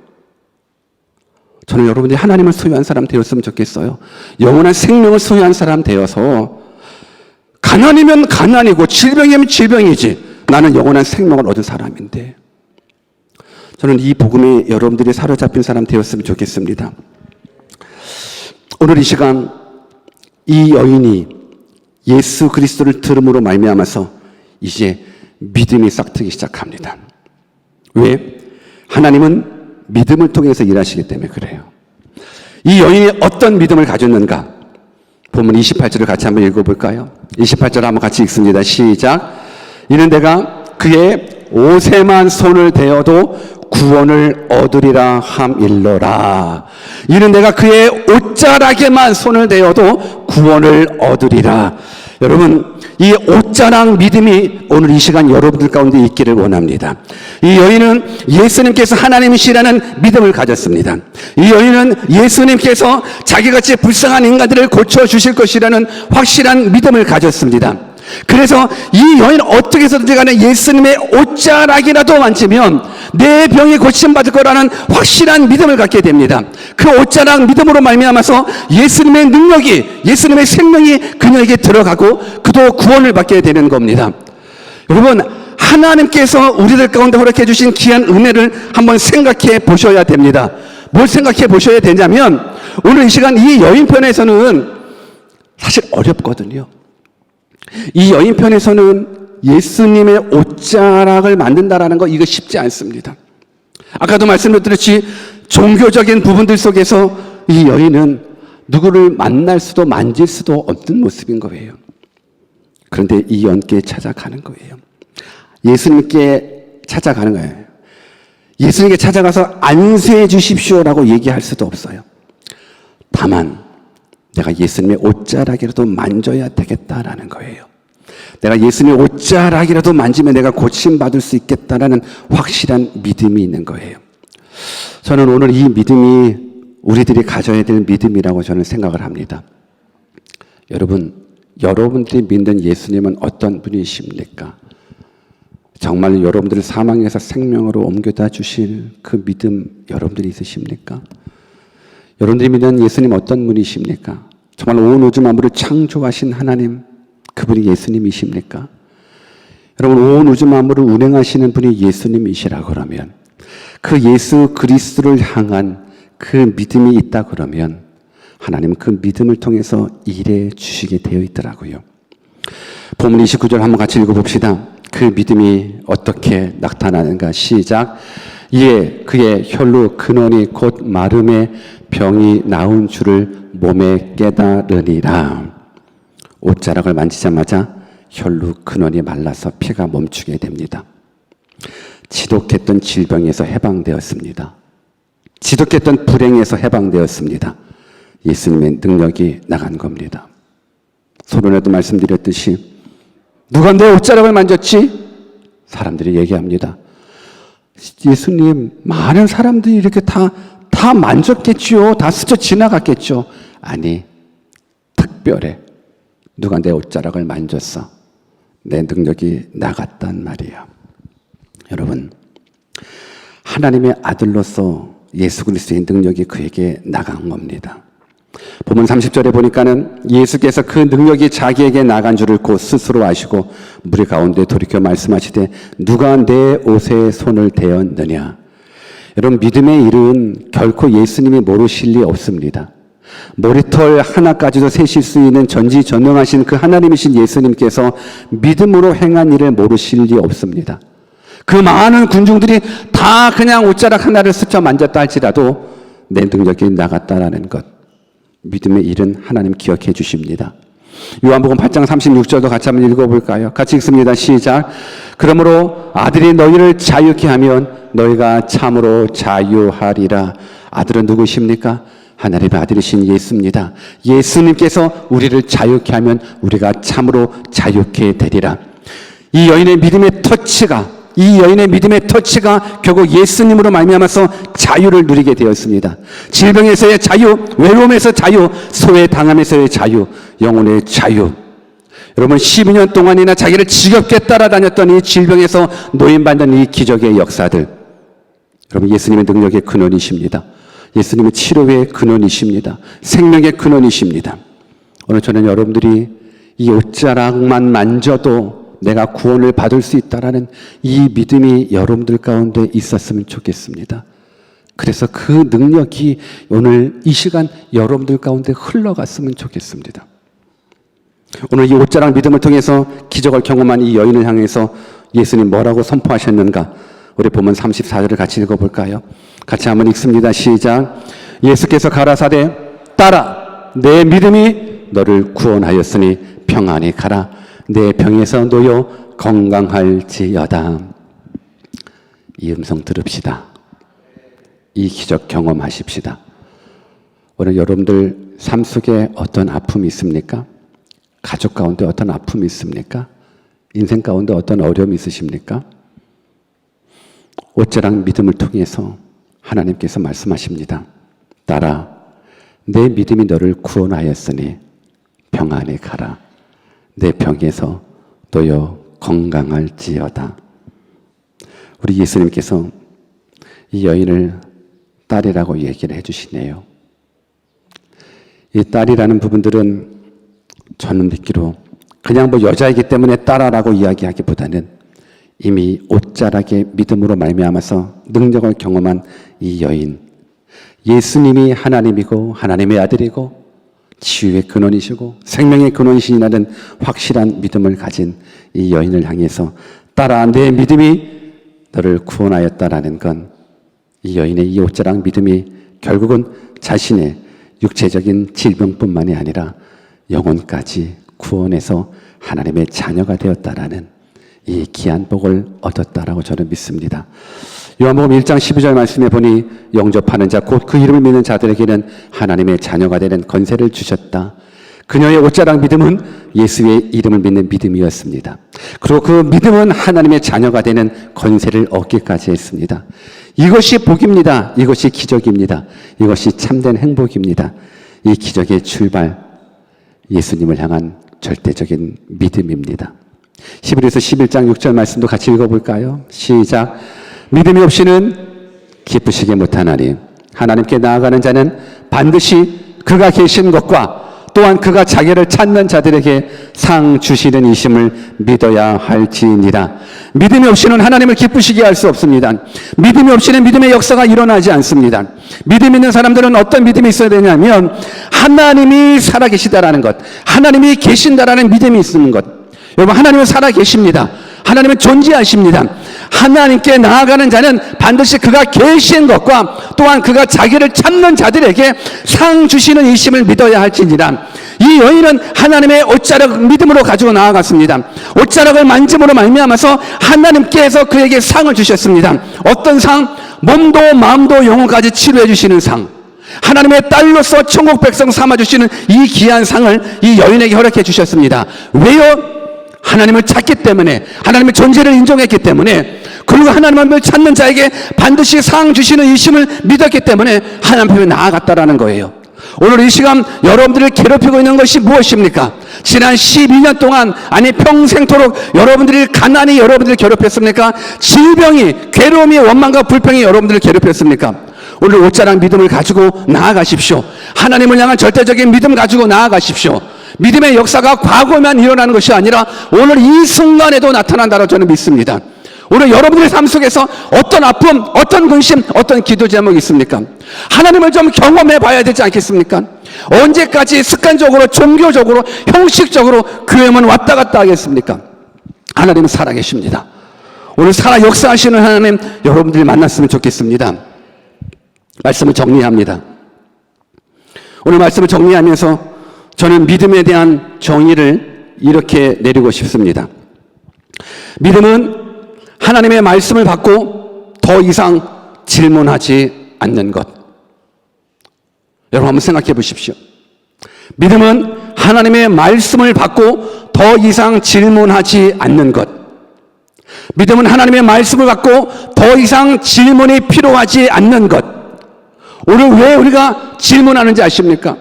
저는 여러분들이 하나님을 소유한 사람 되었으면 좋겠어요. 영원한 생명을 소유한 사람 되어서 가난이면 가난이고 질병이면 질병이지, 나는 영원한 생명을 얻은 사람인데, 저는 이 복음에 여러분들이 사로잡힌 사람 되었으면 좋겠습니다. 오늘 이 시간 이 여인이 예수 그리스도를 들음으로 말미암아서 이제 믿음이 싹트기 시작합니다. 왜? 하나님은 믿음을 통해서 일하시기 때문에 그래요. 이 여인이 어떤 믿음을 가졌는가? 본문 28절을 같이 한번 읽어볼까요? 28절 한번 같이 읽습니다. 시작. 이는 내가 그의 옷에만 손을 대어도 구원을 얻으리라 함일러라. 이는 내가 그의 옷자락에만 손을 대어도 구원을 얻으리라. 여러분, 이 옷자락 믿음이 오늘 이 시간 여러분들 가운데 있기를 원합니다. 이 여인은 예수님께서 하나님이시라는 믿음을 가졌습니다. 이 여인은 예수님께서 자기같이 불쌍한 인간들을 고쳐주실 것이라는 확실한 믿음을 가졌습니다. 그래서 이 여인 어떻게 해서든지 간에 예수님의 옷자락이라도 만지면 내 병이 고침받을 거라는 확실한 믿음을 갖게 됩니다. 그 옷자락 믿음으로 말미암아서 예수님의 능력이, 예수님의 생명이 그녀에게 들어가고 그도 구원을 받게 되는 겁니다. 여러분, 하나님께서 우리들 가운데 허락해 주신 귀한 은혜를 한번 생각해 보셔야 됩니다. 뭘 생각해 보셔야 되냐면, 오늘 이 시간 이 여인편에서는 사실 어렵거든요. 이 여인편에서는 예수님의 옷자락을 만든다라는 거, 이거 쉽지 않습니다. 아까도 말씀드렸듯이 종교적인 부분들 속에서 이 여인은 누구를 만날 수도 만질 수도 없는 모습인 거예요. 그런데 이 여인께 찾아가는 거예요. 예수님께 찾아가는 거예요. 예수님께 찾아가서 안수해 주십시오라고 얘기할 수도 없어요. 다만 내가 예수님의 옷자락이라도 만져야 되겠다라는 거예요. 내가 예수님의 옷자락이라도 만지면 내가 고침받을 수 있겠다라는 확실한 믿음이 있는 거예요. 저는 오늘 이 믿음이 우리들이 가져야 될 믿음이라고 저는 생각을 합니다. 여러분들이 믿는 예수님은 어떤 분이십니까? 정말 여러분들을 사망에서 생명으로 옮겨다 주실 그 믿음 여러분들이 있으십니까? 여러분들이 믿는 예수님 어떤 분이십니까? 정말 온 우주 만물을 창조하신 하나님, 그분이 예수님이십니까? 여러분, 온 우주 만물을 운행하시는 분이 예수님이시라 그러면, 그 예수 그리스도를 향한 그 믿음이 있다 그러면 하나님은 그 믿음을 통해서 일해 주시게 되어 있더라고요. 본문 29절 한번 같이 읽어봅시다. 그 믿음이 어떻게 나타나는가? 시작. 이에 그의 혈루 근원이 곧 마름에 병이 나온 줄을 몸에 깨달으니라. 옷자락을 만지자마자 혈루 근원이 말라서 피가 멈추게 됩니다. 지독했던 질병에서 해방되었습니다. 지독했던 불행에서 해방되었습니다. 예수님의 능력이 나간 겁니다. 서론에도 말씀드렸듯이 누가 내 옷자락을 만졌지? 사람들이 얘기합니다. 예수님, 많은 사람들이 이렇게 다 만졌겠죠. 다 스쳐 지나갔겠죠. 아니, 특별해. 누가 내 옷자락을 만졌어. 내 능력이 나갔단 말이야. 여러분, 하나님의 아들로서 예수 그리스도의 능력이 그에게 나간 겁니다. 본문 30절에 보니까는 예수께서 그 능력이 자기에게 나간 줄을 곧 스스로 아시고 무리 가운데 돌이켜 말씀하시되 누가 내 옷에 손을 대었느냐. 여러분, 믿음의 일은 결코 예수님이 모르실 리 없습니다. 머리털 하나까지도 세실 수 있는 전지전능하신 그 하나님이신 예수님께서 믿음으로 행한 일을 모르실 리 없습니다. 그 많은 군중들이 다 그냥 옷자락 하나를 스쳐 만졌다 할지라도 내 능력이 나갔다라는 것, 믿음의 일은 하나님 기억해 주십니다. 요한복음 8장 36절도 같이 한번 읽어볼까요? 같이 읽습니다. 시작. 그러므로 아들이 너희를 자유케 하면 너희가 참으로 자유하리라. 아들은 누구십니까? 하나님의 아들이신 예수입니다. 예수님께서 우리를 자유케 하면 우리가 참으로 자유케 되리라. 이 여인의 믿음의 터치가 결국 예수님으로 말미암아서 자유를 누리게 되었습니다. 질병에서의 자유, 외로움에서 자유, 소외당함에서의 자유, 영혼의 자유. 여러분, 12년 동안이나 자기를 지겹게 따라다녔던 이 질병에서 노인받는 이 기적의 역사들, 여러분, 예수님의 능력의 근원이십니다. 예수님의 치료의 근원이십니다. 생명의 근원이십니다. 오늘 저는 여러분들이 이 옷자락만 만져도 내가 구원을 받을 수 있다라는 이 믿음이 여러분들 가운데 있었으면 좋겠습니다. 그래서 그 능력이 오늘 이 시간 여러분들 가운데 흘러갔으면 좋겠습니다. 오늘 이 옷자락 믿음을 통해서 기적을 경험한 이 여인을 향해서 예수님 뭐라고 선포하셨는가? 우리 본문 34절을 같이 읽어볼까요? 같이 한번 읽습니다. 시작. 예수께서 가라사대 따라 내 믿음이 너를 구원하였으니 평안히 가라. 내 병에서 놓여 건강할지어다. 이 음성 들읍시다. 이 기적 경험하십시다. 오늘 여러분들 삶 속에 어떤 아픔이 있습니까? 가족 가운데 어떤 아픔이 있습니까? 인생 가운데 어떤 어려움이 있으십니까? 옷자락 믿음을 통해서 하나님께서 말씀하십니다. 따라 내 믿음이 너를 구원하였으니 평안히 가라. 내 병에서 놓여 건강할지어다. 우리 예수님께서 이 여인을 딸이라고 얘기를 해주시네요. 이 딸이라는 부분들은 저는 듣기로 그냥 여자이기 때문에 딸아라고 이야기하기보다는 이미 옷자락의 믿음으로 말미암아서 능력을 경험한 이 여인, 예수님이 하나님이고 하나님의 아들이고 치유의 근원이시고 생명의 근원이시라는 확실한 믿음을 가진 이 여인을 향해서 딸아, 내 믿음이 너를 구원하였다라는 건 이 여인의 이 옷자락 믿음이 결국은 자신의 육체적인 질병뿐만이 아니라 영혼까지 구원해서 하나님의 자녀가 되었다라는 이 귀한 복을 얻었다라고 저는 믿습니다. 요한복음 1장 12절 말씀에 보니 영접하는 자 곧 그 이름을 믿는 자들에게는 하나님의 자녀가 되는 권세를 주셨다. 그녀의 옷자락 믿음은 예수의 이름을 믿는 믿음이었습니다. 그리고 그 믿음은 하나님의 자녀가 되는 권세를 얻기까지 했습니다. 이것이 복입니다. 이것이 기적입니다. 이것이 참된 행복입니다. 이 기적의 출발, 예수님을 향한 절대적인 믿음입니다. 히브리서 11장 6절 말씀도 같이 읽어볼까요? 시작. 믿음이 없이는 기쁘시게 못하나니 하나님께 나아가는 자는 반드시 그가 계신 것과 또한 그가 자기를 찾는 자들에게 상 주시는 이심을 믿어야 할지니라. 믿음이 없이는 하나님을 기쁘시게 할 수 없습니다. 믿음이 없이는 믿음의 역사가 일어나지 않습니다. 믿음 있는 사람들은 어떤 믿음이 있어야 되냐면 하나님이 살아계시다라는 것, 하나님이 계신다라는 믿음이 있는 것. 여러분, 하나님은 살아계십니다. 하나님은 존재하십니다. 하나님께 나아가는 자는 반드시 그가 계신 것과 또한 그가 자기를 찾는 자들에게 상 주시는 이심을 믿어야 할지니라. 이 여인은 하나님의 옷자락 믿음으로 가지고 나아갔습니다. 옷자락을 만짐으로 말미암아서 하나님께서 그에게 상을 주셨습니다. 어떤 상? 몸도 마음도 영혼까지 치료해 주시는 상. 하나님의 딸로서 천국 백성 삼아주시는 이 귀한 상을 이 여인에게 허락해 주셨습니다. 왜요? 하나님을 찾기 때문에, 하나님의 존재를 인정했기 때문에, 그리고 하나님을 찾는 자에게 반드시 상 주시는 이심을 믿었기 때문에 하나님 앞에 나아갔다라는 거예요. 오늘 이 시간 여러분들을 괴롭히고 있는 것이 무엇입니까? 지난 12년 동안, 아니 평생토록 여러분들이 가난이 여러분들을 괴롭혔습니까? 질병이, 괴로움이, 원망과 불평이 여러분들을 괴롭혔습니까? 오늘 옷자락 믿음을 가지고 나아가십시오. 하나님을 향한 절대적인 믿음 가지고 나아가십시오. 믿음의 역사가 과거에만 일어나는 것이 아니라 오늘 이 순간에도 나타난다고 저는 믿습니다. 오늘 여러분들의 삶 속에서 어떤 아픔, 어떤 근심, 어떤 기도 제목이 있습니까? 하나님을 좀 경험해 봐야 되지 않겠습니까? 언제까지 습관적으로, 종교적으로, 형식적으로 교회만 왔다 갔다 하겠습니까? 하나님은 살아계십니다. 오늘 살아 역사하시는 하나님 여러분들이 만났으면 좋겠습니다. 말씀을 정리합니다. 오늘 말씀을 정리하면서 저는 믿음에 대한 정의를 이렇게 내리고 싶습니다. 믿음은 하나님의 말씀을 받고 더 이상 질문하지 않는 것. 여러분 한번 생각해 보십시오. 믿음은 하나님의 말씀을 받고 더 이상 질문하지 않는 것. 믿음은 하나님의 말씀을 받고 더 이상 질문이 필요하지 않는 것. 오늘 왜 우리가 질문하는지 아십니까?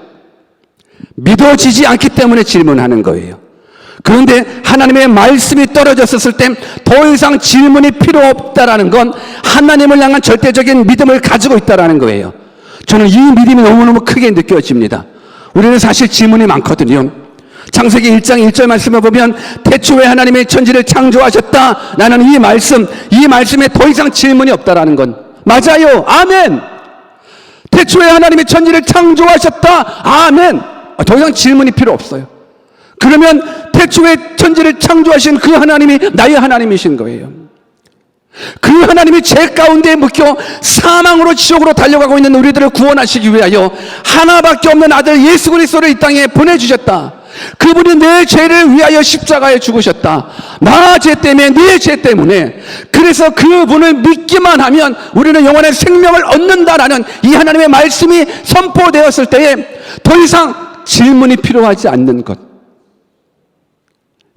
믿어지지 않기 때문에 질문하는 거예요. 그런데 하나님의 말씀이 떨어졌을 때 더 이상 질문이 필요 없다라는 건 하나님을 향한 절대적인 믿음을 가지고 있다라는 거예요. 저는 이 믿음이 너무너무 크게 느껴집니다. 우리는 사실 질문이 많거든요. 창세기 1장 1절 말씀을 보면 태초에 하나님의 천지를 창조하셨다라는 이 말씀에 더 이상 질문이 없다라는 건 맞아요. 아멘. 태초에 하나님의 천지를 창조하셨다. 아멘. 더 이상 질문이 필요 없어요. 그러면 태초에 천지를 창조하신 그 하나님이 나의 하나님이신 거예요. 그 하나님이 죄 가운데 묶여 사망으로 지옥으로 달려가고 있는 우리들을 구원하시기 위하여 하나밖에 없는 아들 예수 그리스도를 이 땅에 보내주셨다. 그분이 내 죄를 위하여 십자가에 죽으셨다. 나 죄 때문에, 네 죄 때문에. 그래서 그분을 믿기만 하면 우리는 영원의 생명을 얻는다라는 이 하나님의 말씀이 선포되었을 때에 더 이상 질문이 필요하지 않는 것.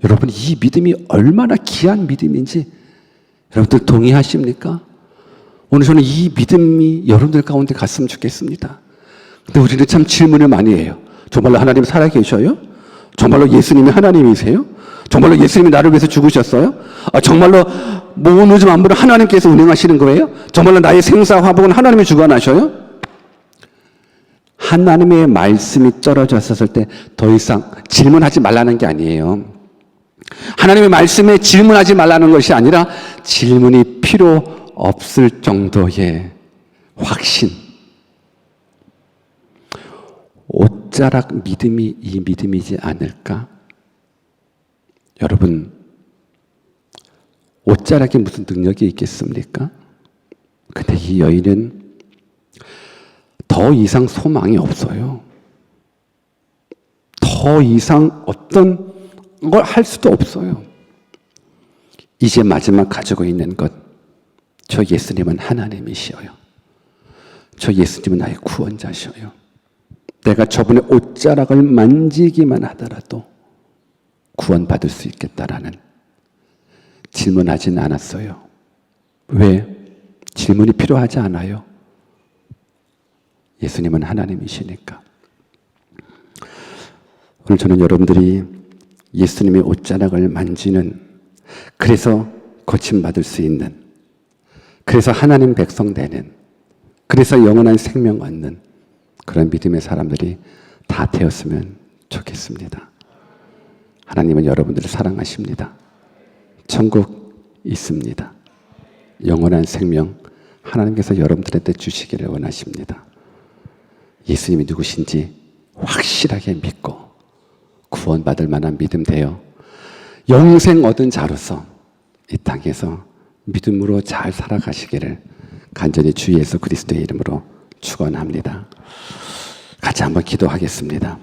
여러분, 이 믿음이 얼마나 귀한 믿음인지 여러분들 동의하십니까? 오늘 저는 이 믿음이 여러분들 가운데 갔으면 좋겠습니다. 근데 우리는 참 질문을 많이 해요. 정말로 하나님 살아계셔요? 정말로 예수님이 하나님이세요? 정말로 예수님이 나를 위해서 죽으셨어요? 정말로 모든 요즘 안보를 하나님께서 운행하시는 거예요? 정말로 나의 생사 화복은 하나님이 주관하셔요? 하나님의 말씀이 떨어졌을 때 더 이상 질문하지 말라는 게 아니에요. 하나님의 말씀에 질문하지 말라는 것이 아니라 질문이 필요 없을 정도의 확신. 옷자락 믿음이 이 믿음이지 않을까? 여러분, 옷자락에 무슨 능력이 있겠습니까? 근데 이 여인은 더 이상 소망이 없어요. 더 이상 어떤 걸 할 수도 없어요. 이제 마지막 가지고 있는 것, 저 예수님은 하나님이시여요. 저 예수님은 나의 구원자시여요. 내가 저분의 옷자락을 만지기만 하더라도 구원받을 수 있겠다라는 질문하진 않았어요. 왜? 질문이 필요하지 않아요. 예수님은 하나님이시니까. 오늘 저는 여러분들이 예수님의 옷자락을 만지는, 그래서 고침받을 수 있는, 그래서 하나님 백성 되는, 그래서 영원한 생명 얻는 그런 믿음의 사람들이 다 되었으면 좋겠습니다. 하나님은 여러분들을 사랑하십니다. 천국 있습니다. 영원한 생명 하나님께서 여러분들한테 주시기를 원하십니다. 예수님이 누구신지 확실하게 믿고 구원받을 만한 믿음 되어 영생 얻은 자로서 이 땅에서 믿음으로 잘 살아가시기를 간절히 주 예수 그리스도의 이름으로 축원합니다. 같이 한번 기도하겠습니다.